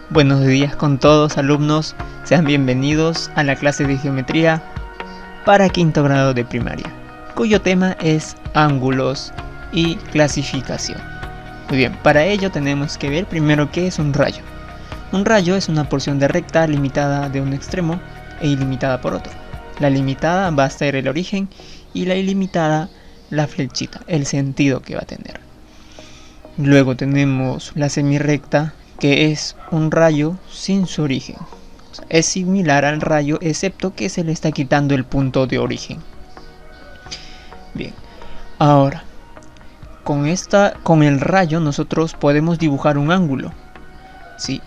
Buenos días con todos alumnos, sean bienvenidos a la clase de geometría para quinto grado de primaria, cuyo tema es ángulos y clasificación. Muy bien, para ello tenemos que ver primero qué es un rayo. Un rayo es una porción de recta limitada de un extremo e ilimitada por otro. La limitada va a ser el origen y la ilimitada la flechita, el sentido que va a tener. Luego tenemos la semirrecta, que es un rayo sin su origen. O sea, es similar al rayo excepto que se le está quitando el punto de origen. Bien, ahora con el rayo nosotros podemos dibujar un ángulo. ¿Sí?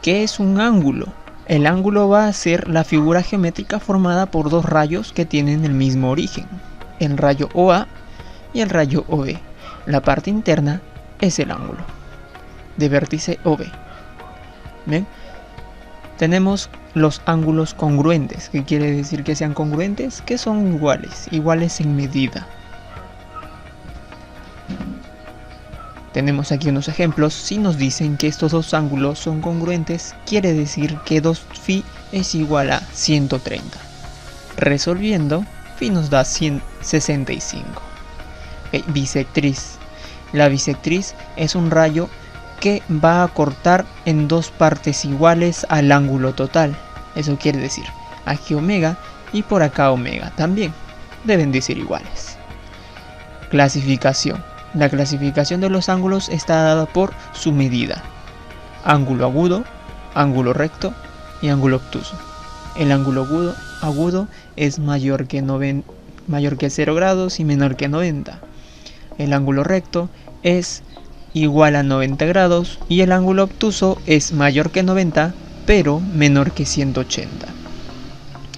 ¿Qué es un ángulo? El ángulo va a ser la figura geométrica formada por dos rayos que tienen el mismo origen, el rayo OA y el rayo OB. La parte interna es el ángulo de vértice OB. ¿Bien? Tenemos los ángulos congruentes. ¿Qué quiere decir que sean congruentes? Que son iguales en medida. Tenemos aquí unos ejemplos. Si nos dicen que estos dos ángulos son congruentes, quiere decir que 2φ es igual a 130. Resolviendo, φ nos da 165. Bisectriz. La bisectriz es un rayo que va a cortar en dos partes iguales al ángulo total. Eso quiere decir, aquí omega y por acá omega también deben de ser iguales. Clasificación. La clasificación de los ángulos está dada por su medida: ángulo agudo, ángulo recto y ángulo obtuso. El ángulo agudo es mayor que 0 grados y menor que 90. El ángulo recto es igual a 90 grados y el ángulo obtuso es mayor que 90 pero menor que 180.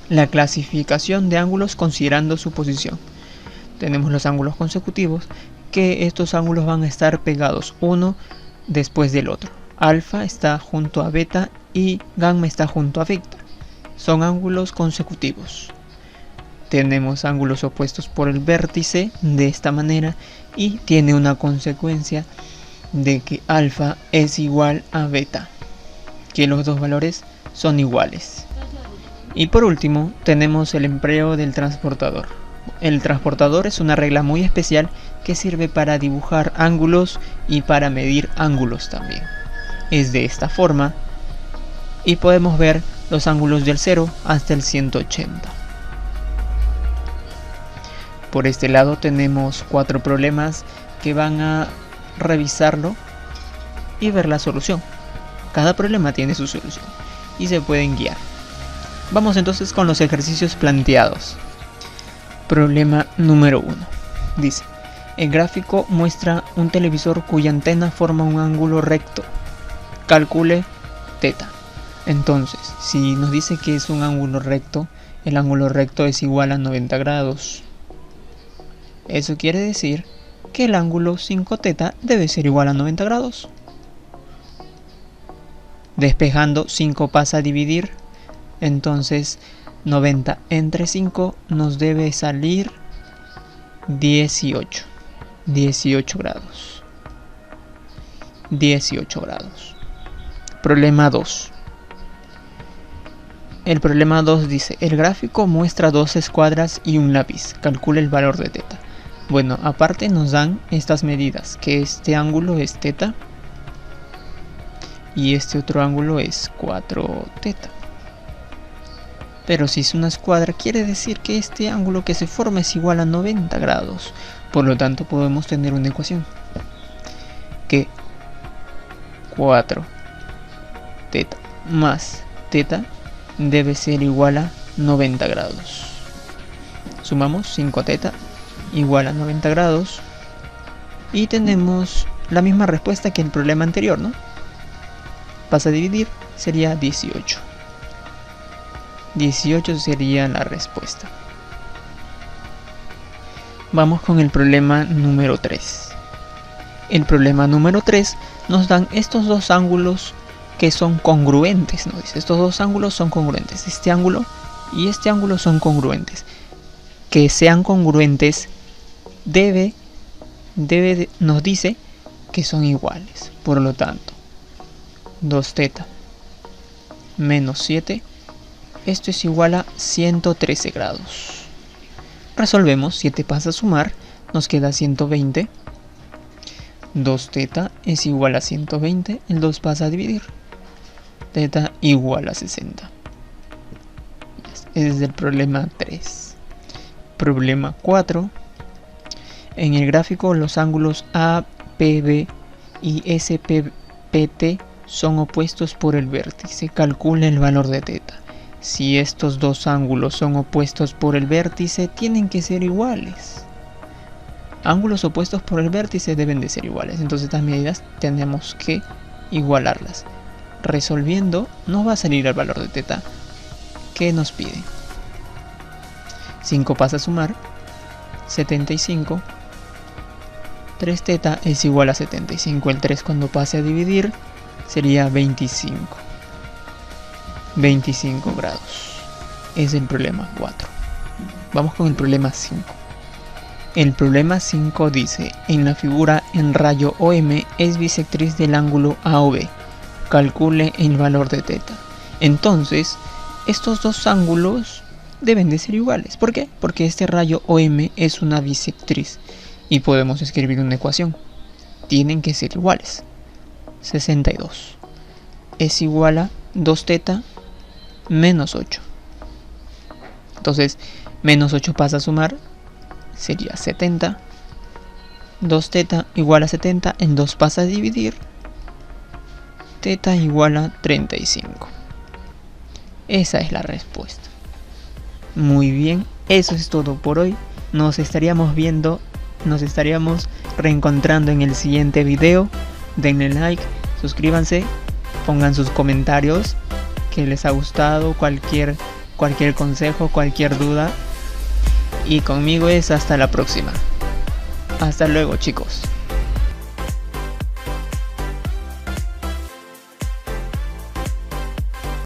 La clasificación de ángulos considerando su posición. Tenemos los ángulos consecutivos, que estos ángulos van a estar pegados uno después del otro. Alfa está junto a beta y gamma está junto a beta. Son ángulos consecutivos. Tenemos ángulos opuestos por el vértice de esta manera y tiene una consecuencia de que alfa es igual a beta, que los dos valores son iguales. Y por último tenemos el empleo del transportador. El transportador es una regla muy especial que sirve para dibujar ángulos y para medir ángulos también. Es de esta forma y podemos ver los ángulos del 0 hasta el 180. Por este lado tenemos 4 problemas que van a revisarlo y ver la solución. Cada problema tiene su solución y se pueden guiar. Vamos entonces con los ejercicios planteados. Problema número 1. Dice: el gráfico muestra un televisor cuya antena forma un ángulo recto. Calcule θ. Entonces, si nos dice que es un ángulo recto, el ángulo recto es igual a 90 grados. Eso quiere decir que el ángulo 5θ debe ser igual a 90 grados. Despejando, 5 pasa a dividir, entonces 90 entre 5 nos debe salir 18 grados. 18 grados. Problema 2. El problema 2 dice: el gráfico muestra 2 escuadras y un lápiz. Calcule el valor de θ. Bueno, aparte nos dan estas medidas, que este ángulo es θ y este otro ángulo es 4θ. Pero si es una escuadra, quiere decir que este ángulo que se forma es igual a 90 grados. Por lo tanto, podemos tener una ecuación que 4θ más θ debe ser igual a 90 grados. Sumamos 5θ igual a 90 grados y tenemos la misma respuesta que el problema anterior, ¿no? Pasa a dividir, sería 18. 18 sería la respuesta. Vamos con el problema número 3. El problema número 3 nos dan estos dos ángulos que son congruentes, ¿no? Dice, estos dos ángulos son congruentes. Este ángulo y este ángulo son congruentes. Que sean congruentes nos dice que son iguales. Por lo tanto, 2θ menos 7. Esto es igual a 113 grados. Resolvemos, 7 pasa a sumar, nos queda 120. 2θ es igual a 120, el 2 pasa a dividir. θ igual a 60. Ese es el problema 3. Problema 4. En el gráfico los ángulos APB y SPT son opuestos por el vértice. Calcula el valor de θ. Si estos dos ángulos son opuestos por el vértice, tienen que ser iguales. Ángulos opuestos por el vértice deben de ser iguales. Entonces estas medidas tenemos que igualarlas. Resolviendo nos va a salir el valor de θ. ¿Qué nos pide? 5 pasa a sumar, 75. 3θ es igual a 75. El 3 cuando pase a dividir sería 25. 25 grados. Es el problema 4. Vamos con el problema 5. El problema 5 dice: en la figura en rayo OM es bisectriz del ángulo AOB. Calcule el valor de θ. Entonces, estos dos ángulos deben de ser iguales. ¿Por qué? Porque este rayo OM es una bisectriz. Y podemos escribir una ecuación. Tienen que ser iguales. 62 es igual a 2θ menos 8. Entonces, menos 8 pasa a sumar, sería 70. 2θ igual a 70, en 2 pasa a dividir. θ igual a 35. Esa es la respuesta. Muy bien, eso es todo por hoy. Nos estaríamos viendo, nos estaríamos reencontrando en el siguiente video. Denle like, suscríbanse, pongan sus comentarios que les ha gustado, cualquier consejo, cualquier duda. Y conmigo es hasta la próxima. Hasta luego, chicos.